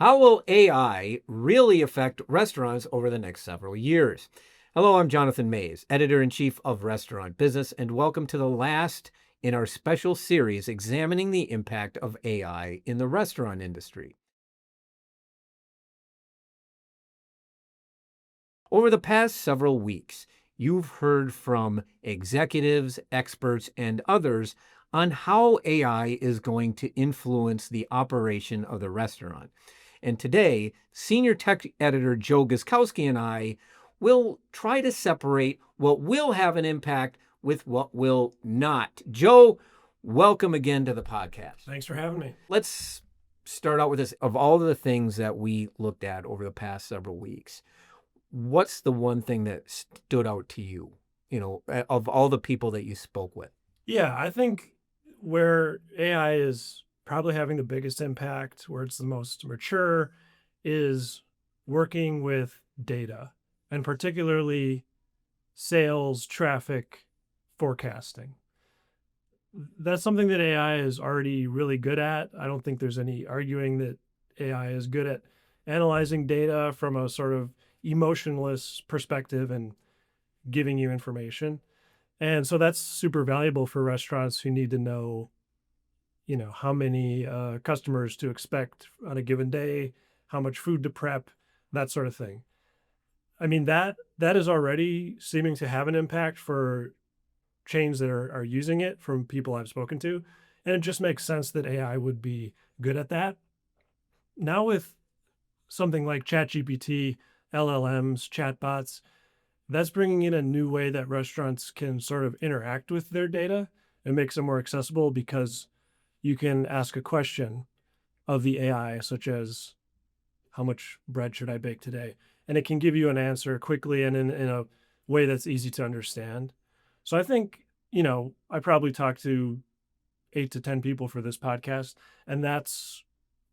How will AI really affect restaurants over the next several years? Hello, I'm Jonathan Mays, editor-in-chief of Restaurant Business, and welcome to the last in our special series examining the impact of AI in the restaurant industry. Over the past several weeks, you've heard from executives, experts, and others on how AI is going to influence the operation of the restaurant. And today, senior tech editor Joe Guskowski and I will try to separate what will have an impact with what will not. Joe, welcome again to the podcast. Thanks for having me. Let's start out with this. Of all of the things that we looked at over the past several weeks, what's the one thing that stood out to you, of all the people that you spoke with? Yeah, I think where AI is probably having the biggest impact, where it's the most mature, is working with data, and particularly sales, traffic, forecasting. That's something that AI is already really good at. I don't think there's any arguing that AI is good at analyzing data from a sort of emotionless perspective and giving you information. And so that's super valuable for restaurants who need to know, how many customers to expect on a given day, how much food to prep, that sort of thing. I mean, that is already seeming to have an impact for chains that are using it from people I've spoken to. And it just makes sense that AI would be good at that. Now with something like ChatGPT, LLMs, chatbots, that's bringing in a new way that restaurants can sort of interact with their data. It makes it more accessible because you can ask a question of the AI, such as, how much bread should I bake today? And it can give you an answer quickly and in a way that's easy to understand. So I think, I probably talked to 8 to 10 people for this podcast, and that's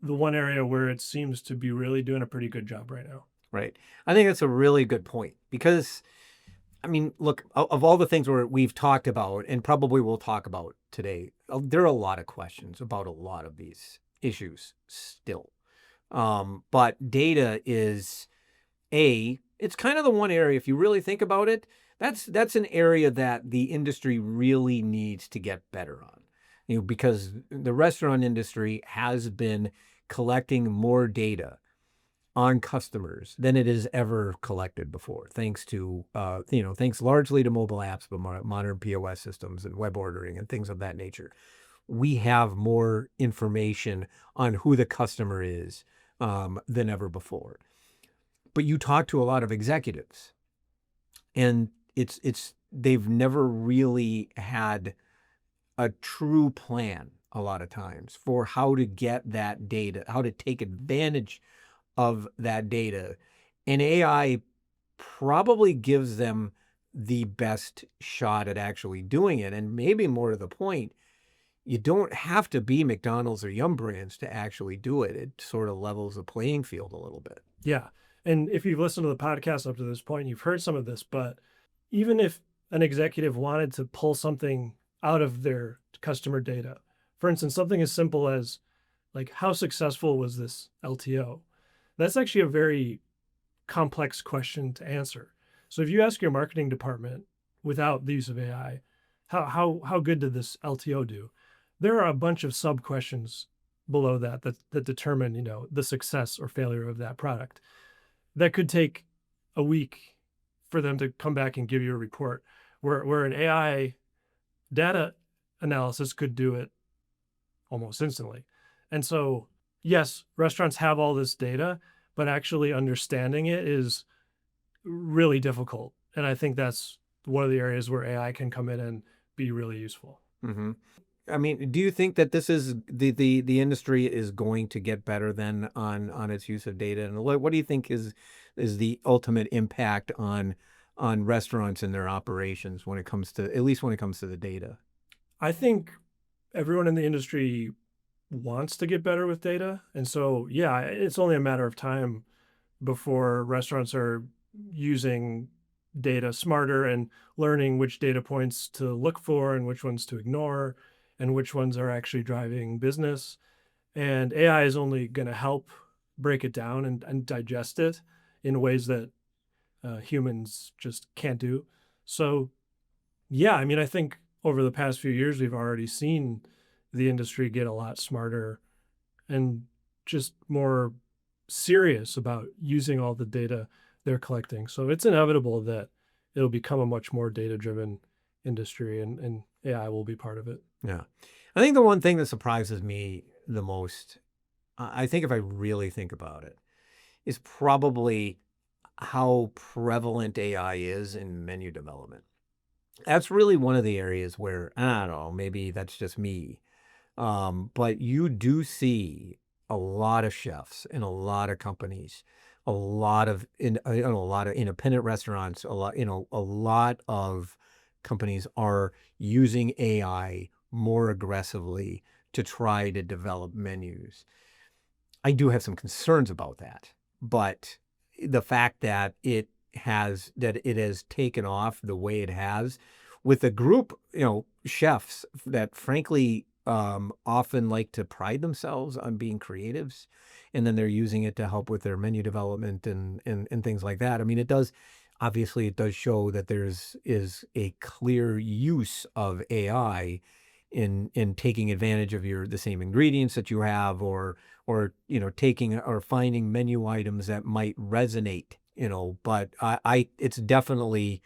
the one area where it seems to be really doing a pretty good job right now. Right. I think that's a really good point because, I mean, look, of all the things we've talked about and probably will talk about today, there are a lot of questions about a lot of these issues still. But data is it's kind of the one area, if you really think about it, that's an area that the industry really needs to get better on. Because the restaurant industry has been collecting more data on customers than it has ever collected before, thanks to, thanks largely to mobile apps, but modern POS systems and web ordering and things of that nature. We have more information on who the customer is than ever before. But you talk to a lot of executives, and they've never really had a true plan a lot of times for how to get that data, how to take advantage of that data. And AI probably gives them the best shot at actually doing it. And maybe more to the point, you don't have to be McDonald's or Yum Brands to actually do it. It sort of levels the playing field a little bit. Yeah. And if you've listened to the podcast up to this point, you've heard some of this, but even if an executive wanted to pull something out of their customer data, for instance, something as simple as like, how successful was this LTO? That's actually a very complex question to answer. So if you ask your marketing department without the use of AI, how good did this LTO do? There are a bunch of sub questions below that determine, the success or failure of that product. That could take a week for them to come back and give you a report, where an AI data analysis could do it almost instantly. And so, yes, restaurants have all this data, but actually understanding it is really difficult. And I think that's one of the areas where AI can come in and be really useful. Mm-hmm. I mean, do you think that this is the industry is going to get better then on its use of data? And what do you think is the ultimate impact on restaurants and their operations when it comes to, at least when it comes to the data? I think everyone in the industry wants to get better with data. And so, yeah, it's only a matter of time before restaurants are using data smarter and learning which data points to look for and which ones to ignore and which ones are actually driving business. And AI is only going to help break it down and digest it in ways that humans just can't do. So, yeah, I mean, I think over the past few years, we've already seen the industry get a lot smarter and just more serious about using all the data they're collecting. So it's inevitable that it'll become a much more data driven industry, and AI will be part of it. Yeah. I think the one thing that surprises me the most, I think if I really think about it, is probably how prevalent AI is in menu development. That's really one of the areas where, I don't know, maybe that's just me. But you do see a lot of chefs in a lot of companies, a lot of independent restaurants, a lot of companies are using AI more aggressively to try to develop menus. I do have some concerns about that, but the fact that it has taken off the way it has with a group, chefs that frankly often like to pride themselves on being creatives, and then they're using it to help with their menu development and things like that. I mean, it does show that is a clear use of AI in taking advantage of the same ingredients that you have, or taking or finding menu items that might resonate, but it's definitely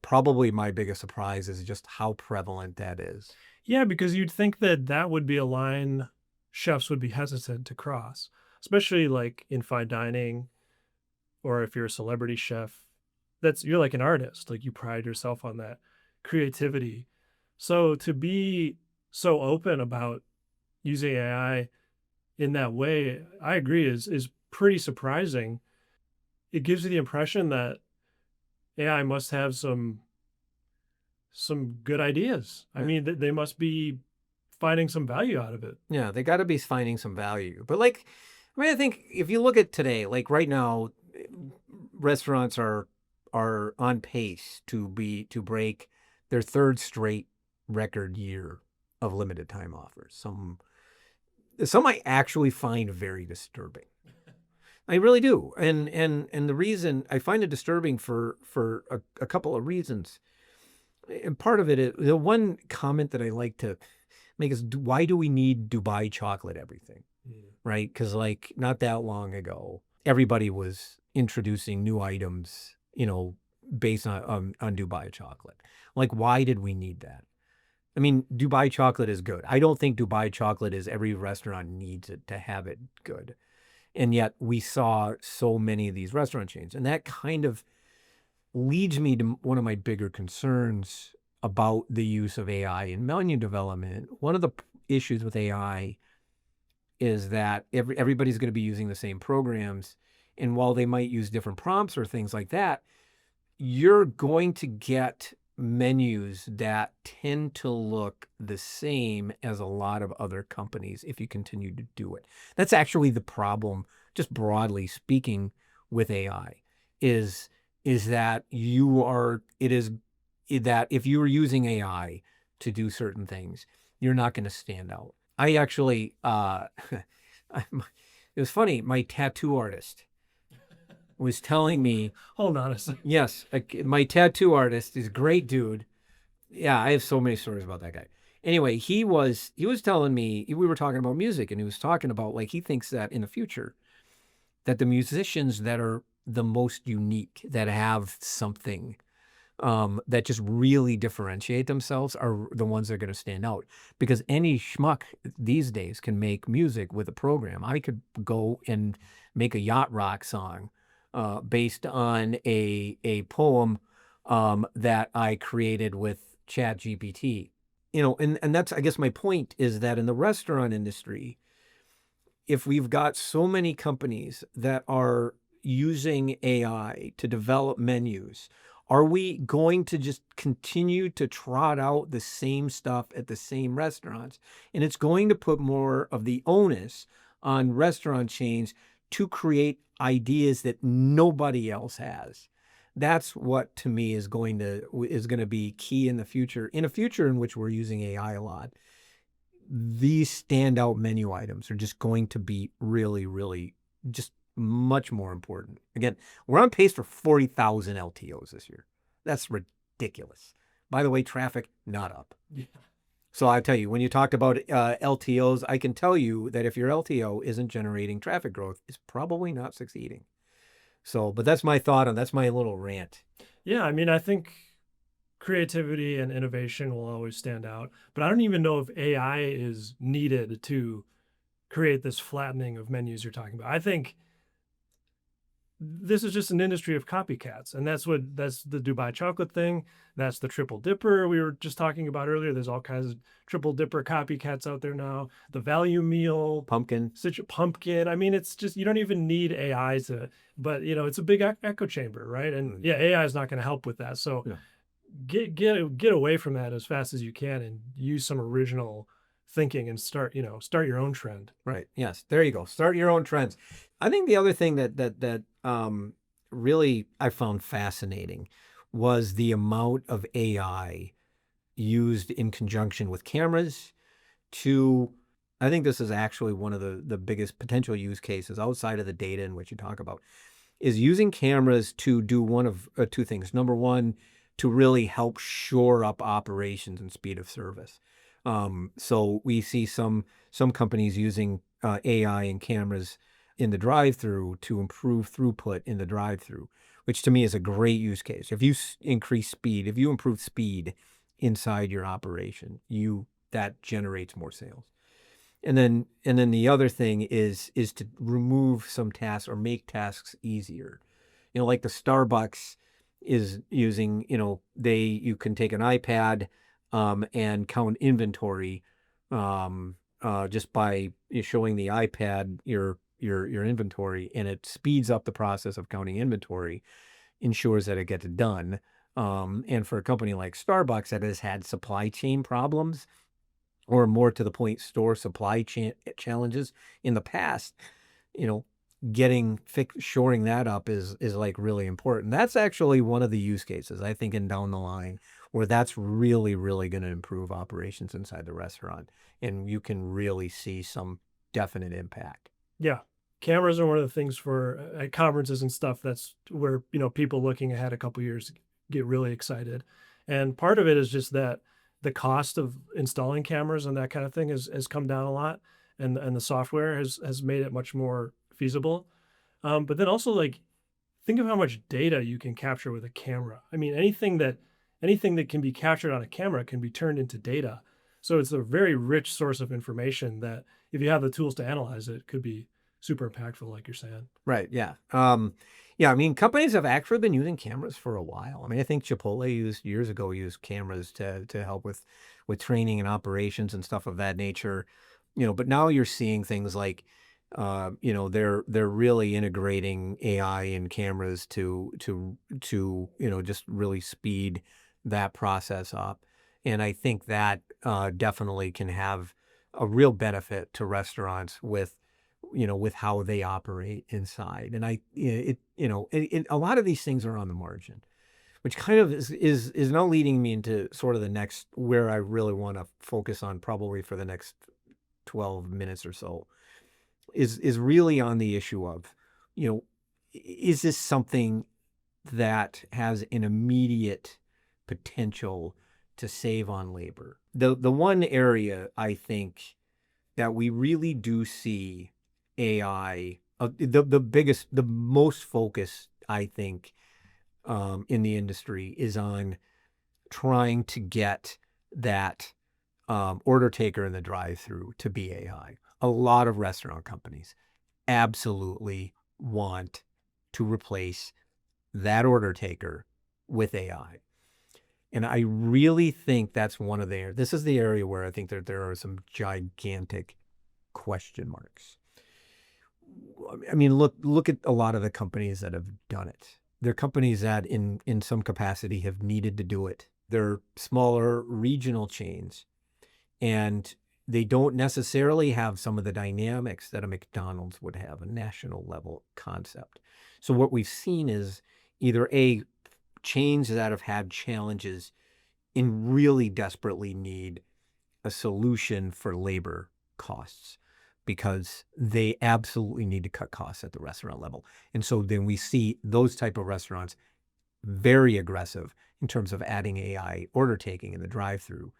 probably my biggest surprise is just how prevalent that is. Yeah, because you'd think that that would be a line chefs would be hesitant to cross, especially like in fine dining or if you're a celebrity chef. That's you're like an artist, like you pride yourself on that creativity. So to be so open about using AI in that way, I agree is pretty surprising. It gives you the impression that AI must have some good ideas. I Yeah. mean, they must be finding some value out of it. Yeah, they got to be finding some value. But like, I mean, I think if you look at today, like right now, restaurants are on pace to break their third straight record year of limited time offers. Some I actually find very disturbing. I really do. And the reason I find it disturbing for a couple of reasons. And part of it is the one comment that I like to make is, why do we need Dubai chocolate everything? Mm. Right? Because like not that long ago, everybody was introducing new items, based on Dubai chocolate. Like, why did we need that? I mean, Dubai chocolate is good. I don't think Dubai chocolate is every restaurant needs it to have it good. And yet we saw so many of these restaurant chains. And that kind of leads me to one of my bigger concerns about the use of AI in menu development. One of the issues with AI is that everybody's going to be using the same programs. And while they might use different prompts or things like that, you're going to get menus that tend to look the same as a lot of other companies if you continue to do it. That's actually the problem, just broadly speaking, with AI is is that that if you are using AI to do certain things, you're not going to stand out. I actually it was funny, my tattoo artist was telling me, Hold on a second. yes, my tattoo artist is a great dude. Yeah, I have so many stories about that guy. Anyway, he was telling me, we were talking about music, and he was talking about like he thinks that in the future that the musicians that are the most unique, that have something that just really differentiate themselves, are the ones that are going to stand out. Because any schmuck these days can make music with a program. I could go and make a yacht rock song based on a poem that I created with Chat GPT. And that's, I guess my point is that in the restaurant industry, if we've got so many companies that are using AI to develop menus, are we going to just continue to trot out the same stuff at the same restaurants? And it's going to put more of the onus on restaurant chains to create ideas that nobody else has. That's what to me is going to be key in the future. In a future in which we're using AI a lot, these standout menu items are just going to be really, really just much more important. Again, we're on pace for 40,000 LTOs this year. That's ridiculous. By the way, traffic not up. Yeah. So I tell you, when you talked about LTOs, I can tell you that if your LTO isn't generating traffic growth, it's probably not succeeding. So, but that's my thought on that's my little rant. Yeah, I mean, I think creativity and innovation will always stand out, but I don't even know if AI is needed to create this flattening of menus you're talking about. I think this is just an industry of copycats, and that's the Dubai chocolate thing. That's the triple dipper we were just talking about earlier. There's all kinds of triple dipper copycats out there now. The value meal, Pumpkin. such a pumpkin. I mean, it's just you don't even need AI to, but it's a big echo chamber, right? And yeah, AI is not going to help with that. So Yeah. get away from that as fast as you can and use some original thinking and start your own trend. Right. Yes. There you go. Start your own trends. I think the other thing that really I found fascinating was the amount of AI used in conjunction with cameras to I think this is actually one of the biggest potential use cases outside of the data in which you talk about is using cameras to do one of two things. Number one, to really help shore up operations and speed of service. So we see some companies using AI and cameras in the drive-thru to improve throughput in the drive-thru, which to me is a great use case. If you increase speed, if you improve speed inside your operation, that generates more sales. And then the other thing is to remove some tasks or make tasks easier. Like the Starbucks is using, you can take an iPad and count inventory just by showing the iPad your inventory, and it speeds up the process of counting inventory, ensures that it gets done. And for a company like Starbucks that has had supply chain problems, or more to the point, store supply challenges in the past, you know, shoring that up is like really important. That's actually one of the use cases I think in down the line where that's really, really going to improve operations inside the restaurant, and you can really see some definite impact. Yeah. Cameras are one of the things for at conferences and stuff. That's where, people looking ahead a couple years get really excited. And part of it is just that the cost of installing cameras and that kind of thing has come down a lot. And the software has made it much more feasible. But then also like think of how much data you can capture with a camera. I mean, anything that can be captured on a camera can be turned into data. So it's a very rich source of information that if you have the tools to analyze it, could be super impactful, like you're saying. Right. Yeah. Yeah. I mean, companies have actually been using cameras for a while. I mean, I think Chipotle years ago used cameras to help with training and operations and stuff of that nature. But now you're seeing things like, they're really integrating AI and cameras to just really speed that process up. And I think that definitely can have a real benefit to restaurants with how they operate inside. And a lot of these things are on the margin, which kind of is now leading me into sort of the next where I really want to focus on probably for the next 12 minutes or so is really on the issue of, is this something that has an immediate potential to save on labor? The one area I think that we really do see AI, the most focus, I think, in the industry is on trying to get that order taker in the drive-thru to be AI. A lot of restaurant companies absolutely want to replace that order taker with AI. And I really think that's this is the area where I think that there are some gigantic question marks. I mean, look at a lot of the companies that have done it. They're companies that in some capacity have needed to do it. They're smaller regional chains, and they don't necessarily have some of the dynamics that a McDonald's would have, a national level concept. So what we've seen is either chains that have had challenges and really desperately need a solution for labor costs. because they absolutely need to cut costs at the restaurant level. And so then we see those type of restaurants very aggressive in terms of adding AI order taking in the drive-thru.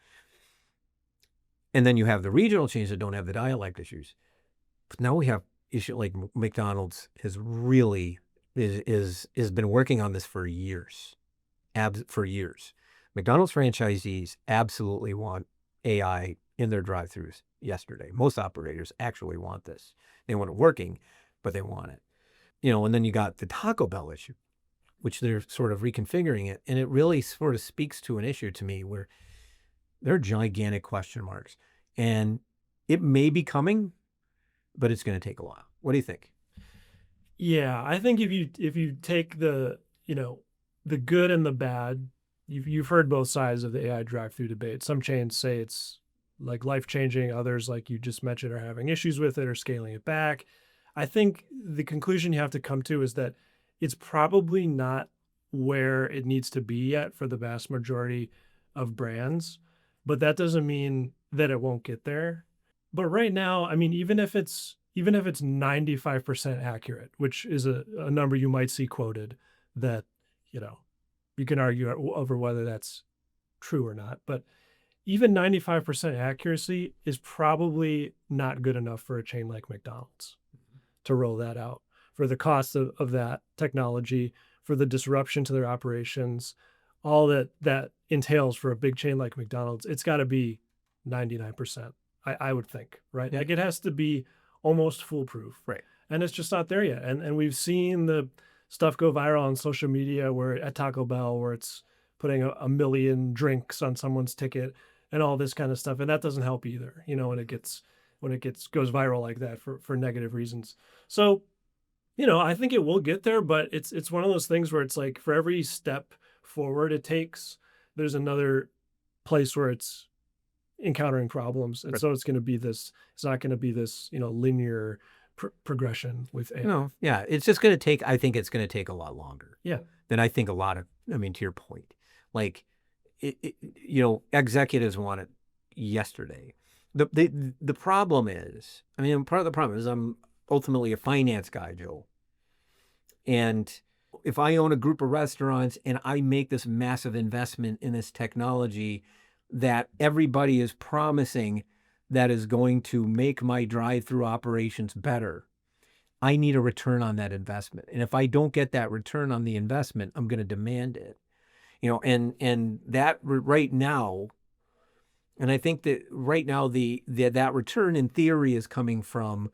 And then you have the regional chains that don't have the dialect issues. But now we have issue like McDonald's has really is been working on this for years. For years. McDonald's franchisees absolutely want AI in their drive-thrus yesterday. Most operators actually want this. They want it working, but they want it. And then you got the Taco Bell issue, which they're sort of reconfiguring it. And it really sort of speaks to an issue to me where there are gigantic question marks. And it may be coming, but it's going to take a while. What do you think? Yeah, I think if you take the, the good and the bad, you've heard both sides of the AI drive-through debate. Some chains say it's like life-changing, others, like you just mentioned, are having issues with it or scaling it back. I think the conclusion you have to come to is that it's probably not where it needs to be yet for the vast majority of brands, but that doesn't mean that it won't get there. But right now, I mean, even if it's 95% accurate, which is a number you might see quoted, that, you know, you can argue over whether that's true or not, but even 95% accuracy is probably not good enough for a chain like McDonald's to roll that out, for the cost of that technology, for the disruption to their operations, all that entails for a big chain like McDonald's. It's got to be 99%. I would think, right? Yeah. Like it has to be almost foolproof. Right. And it's just not there yet. And we've seen the stuff go viral on social media where at Taco Bell where it's putting a million drinks on someone's ticket and all this kind of stuff. And that doesn't help either, when it goes viral like that for negative reasons. So, I think it will get there, but it's one of those things where it's like for every step forward it takes, there's another place where it's encountering problems. And Right. so it's not going to be this, linear progression with AI. No, yeah, it's just going to take, I think it's going to take a lot longer Yeah. than I think to your point, like, executives want it yesterday. The problem is, part of the problem is I'm ultimately a finance guy, Joe. And if I own a group of restaurants and I make this massive investment in this technology that everybody is promising that is going to make my drive-through operations better, I need a return on that investment. And if I don't get that return on the investment, I'm going to demand it. And that right now, and I think that right now that return in theory is coming from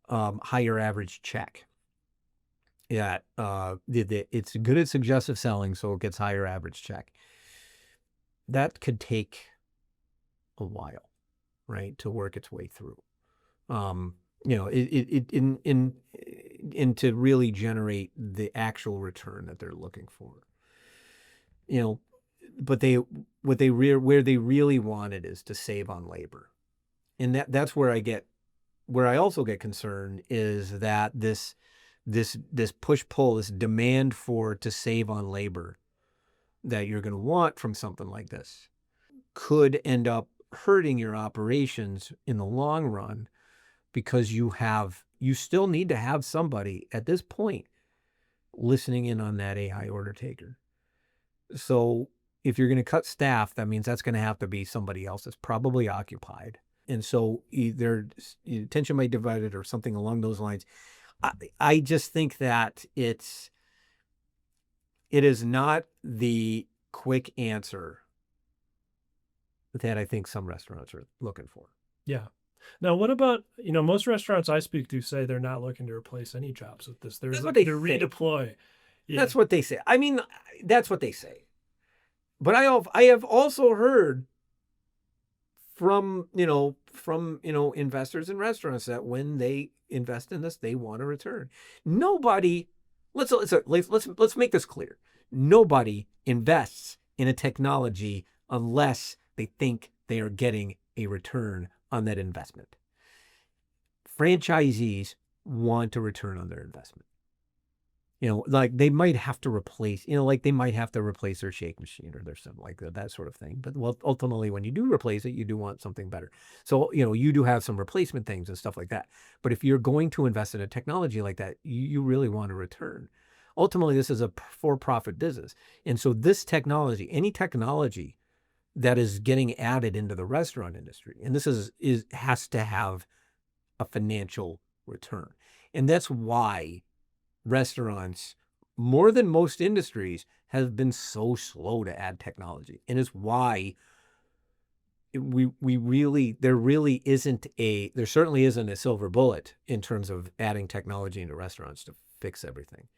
higher average check. Yeah, it's good at suggestive selling, so it gets higher average check. That could take a while, right, to work its way through. To really generate the actual return that they're looking for. But where they really want it is to save on labor, and that's where I also get concerned is that this push-pull, this demand to save on labor that you're going to want from something like this could end up hurting your operations in the long run, because you still need to have somebody at this point listening in on that AI order taker. So if you're going to cut staff, that means that's going to have to be somebody else that's probably occupied. And so either attention might be divided or something along those lines. I just think that it is not the quick answer that I think some restaurants are looking for. Yeah. Now, what about, most restaurants I speak to say they're not looking to replace any jobs with this. That's what they to think. redeploy. Yeah. That's what they say. That's what they say. But I have also heard from investors in restaurants that when they invest in this, they want a return. Nobody, let's make this clear. Nobody invests in a technology unless they think they are getting a return on that investment. Franchisees want a return on their investment. Like they might have to replace, like they might have to replace their shake machine or their something like that sort of thing. But well, ultimately, when you do replace it, you do want something better. So, you do have some replacement things and stuff like that. But if you're going to invest in a technology like that, you really want a return. Ultimately, this is a for-profit business. And so this technology, any technology that is getting added into the restaurant industry, and this has to have a financial return. And that's why restaurants, more than most industries, have been so slow to add technology. And it's why there certainly isn't a silver bullet in terms of adding technology into restaurants to fix everything.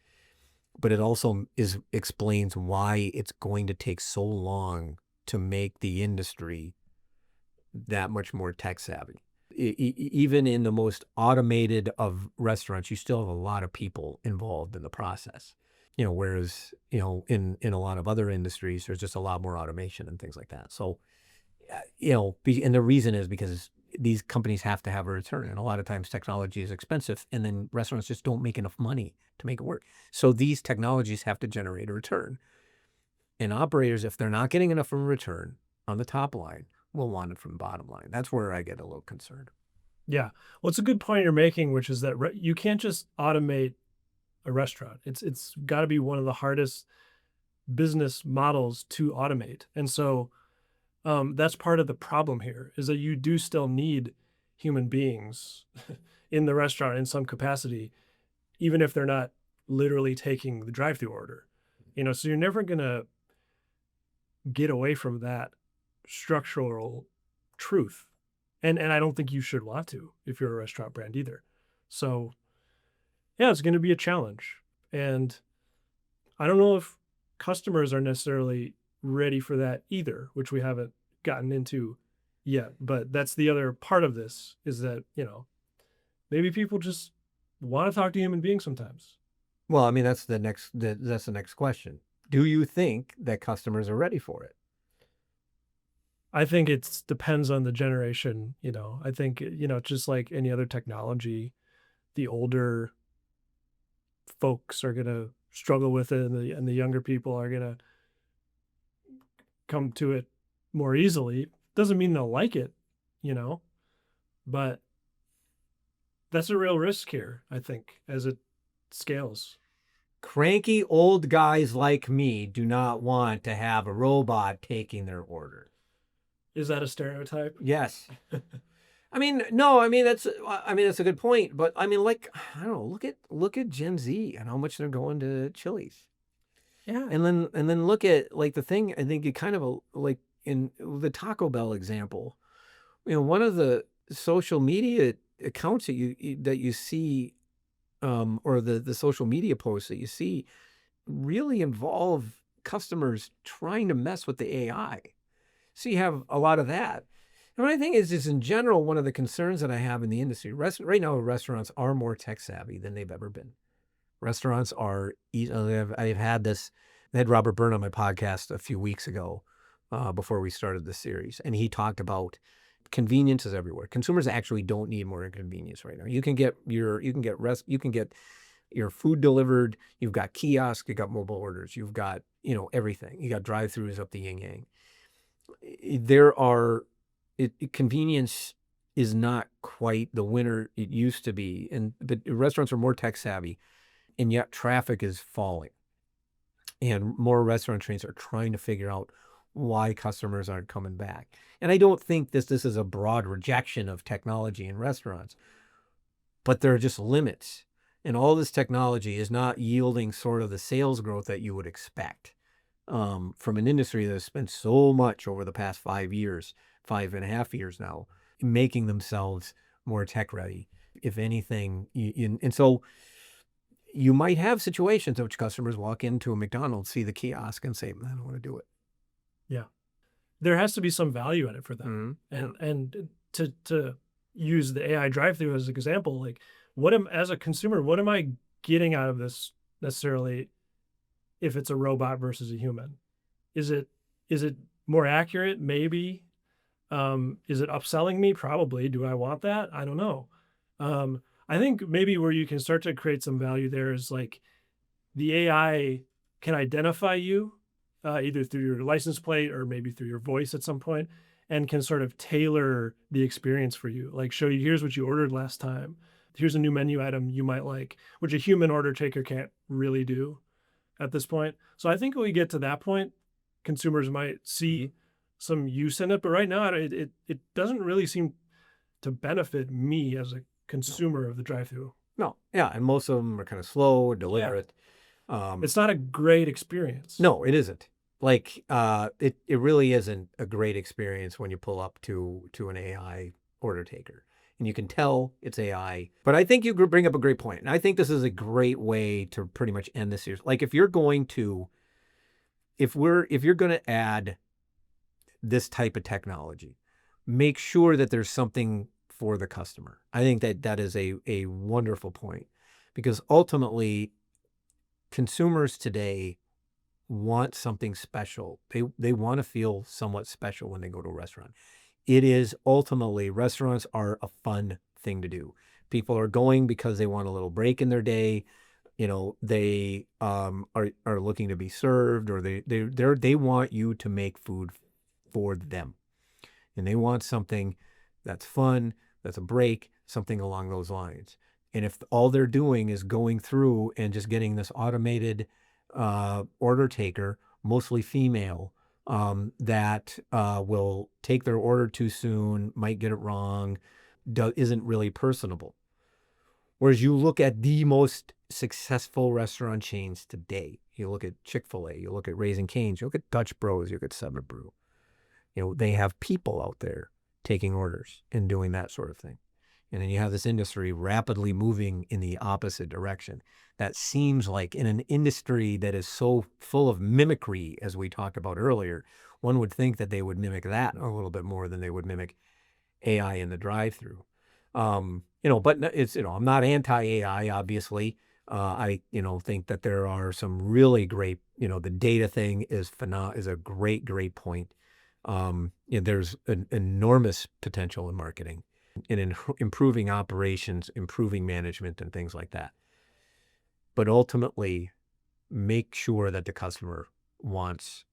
But it also explains why it's going to take so long to make the industry that much more tech savvy. Even in the most automated of restaurants, you still have a lot of people involved in the process. Whereas, in a lot of other industries, there's just a lot more automation and things like that. So, and the reason is because these companies have to have a return. And a lot of times technology is expensive and then restaurants just don't make enough money to make it work. So these technologies have to generate a return. And operators, if they're not getting enough of a return on the top line, will want it from the bottom line. That's where I get a little concerned. Yeah. Well, it's a good point you're making, which is that you can't just automate a restaurant. It's got to be one of the hardest business models to automate. And so that's part of the problem here is that you do still need human beings in the restaurant in some capacity, even if they're not literally taking the drive-through order. So you're never going to get away from that structural truth. And I don't think you should want to if you're a restaurant brand either. So yeah, it's going to be a challenge. And I don't know if customers are necessarily ready for that either, which we haven't gotten into yet. But that's the other part of this is that, maybe people just want to talk to human beings sometimes. Well, I mean, that's the next question. Do you think that customers are ready for it? I think it depends on the generation. I think, just like any other technology, the older folks are going to struggle with it and the younger people are going to come to it more easily. Doesn't mean they'll like it, but that's a real risk here, I think, as it scales. Cranky old guys like me do not want to have a robot taking their order. Is that a stereotype? Yes. I mean, no, that's a good point, but I mean, like, I don't know, look at Gen Z and how much they're going to Chili's. Yeah. And then look at like the thing, I think it kind of like in the Taco Bell example, one of the social media accounts that you see, or the social media posts that you see really involve customers trying to mess with the AI. So you have a lot of that. And what I think is in general, one of the concerns that I have in the industry, right now, restaurants are more tech savvy than they've ever been. Restaurants are, I've had this, I had Robert Byrne on my podcast a few weeks ago, before we started the series. And he talked about convenience is everywhere. Consumers actually don't need more inconvenience right now. You can get your food delivered. You've got kiosks, you've got mobile orders, you've got, everything. You got drive-throughs up the yin yang. Convenience is not quite the winner it used to be. But restaurants are more tech savvy, and yet traffic is falling. And more restaurant chains are trying to figure out why customers aren't coming back. And I don't think this is a broad rejection of technology in restaurants, but there are just limits. And all this technology is not yielding sort of the sales growth that you would expect, from an industry that has spent so much over the past 5.5 years now, making themselves more tech ready. If anything, and so you might have situations in which customers walk into a McDonald's, see the kiosk, and say, "I don't want to do it." Yeah. There has to be some value in it for them. Mm-hmm. And to use the AI drive-through as an example, like as a consumer, what am I getting out of this necessarily if it's a robot versus a human? Is it more accurate? Maybe. Is it upselling me? Probably. Do I want that? I don't know. I think maybe where you can start to create some value there is like the AI can identify you either through your license plate or maybe through your voice at some point, and can sort of tailor the experience for you. Like show you, here's what you ordered last time. Here's a new menu item you might like, which a human order taker can't really do at this point. So I think when we get to that point, consumers might see some use in it. But right now, it doesn't really seem to benefit me as a consumer of the drive-thru. No, yeah, and most of them are kind of slow, Yeah, deliberate. it's not a great experience. No, it isn't. Like, it really isn't a great experience when you pull up to an AI order taker, and you can tell it's AI. But I think you bring up a great point, and I think this is a great way to pretty much end this series. Like, if you're going to add this type of technology, make sure that there's something for the customer. I think that is a wonderful point, because ultimately consumers today want something special. They want to feel somewhat special when they go to a restaurant. It is ultimately, restaurants are a fun thing to do. People are going because they want a little break in their day. You know, they are looking to be served, or they want you to make food for them. And they want something that's fun, that's a break, something along those lines. And if all they're doing is going through and just getting this automated order taker, mostly female, that will take their order too soon, might get it wrong, isn't really personable. Whereas you look at the most successful restaurant chains today, you look at Chick-fil-A, you look at Raising Cane's, you look at Dutch Bros, you look at Seven Brew. You know, they have people out there taking orders and doing that sort of thing. And then you have this industry rapidly moving in the opposite direction. That seems like, in an industry that is so full of mimicry, as we talked about earlier, one would think that they would mimic that a little bit more than they would mimic AI in the drive-thru. But it's, I'm not anti-AI, obviously. I think that there are some really great, the data thing is a great point. There's an enormous potential in marketing and in improving operations, improving management, and things like that. But ultimately, make sure that the customer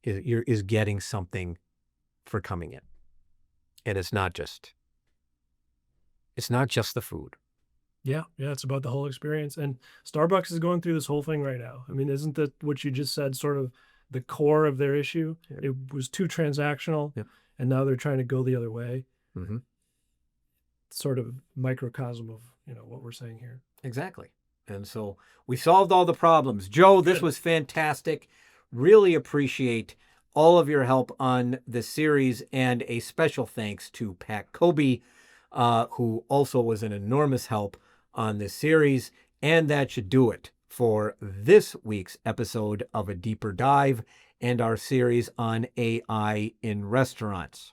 is getting something for coming in, and it's not just the food. Yeah, it's about the whole experience. And Starbucks is going through this whole thing right now. I mean, isn't that what you just said, sort of the core of their issue? Yeah. It was too transactional, Yeah. and now they're trying to go the other way. Mm-hmm. Sort of microcosm of what we're saying here. Exactly. And so we solved all the problems. Joe, this was fantastic. Really appreciate all of your help on the series, and a special thanks to Pat Kobe, who also was an enormous help on this series. And that should do it for this week's episode of A Deeper Dive and our series on AI in restaurants.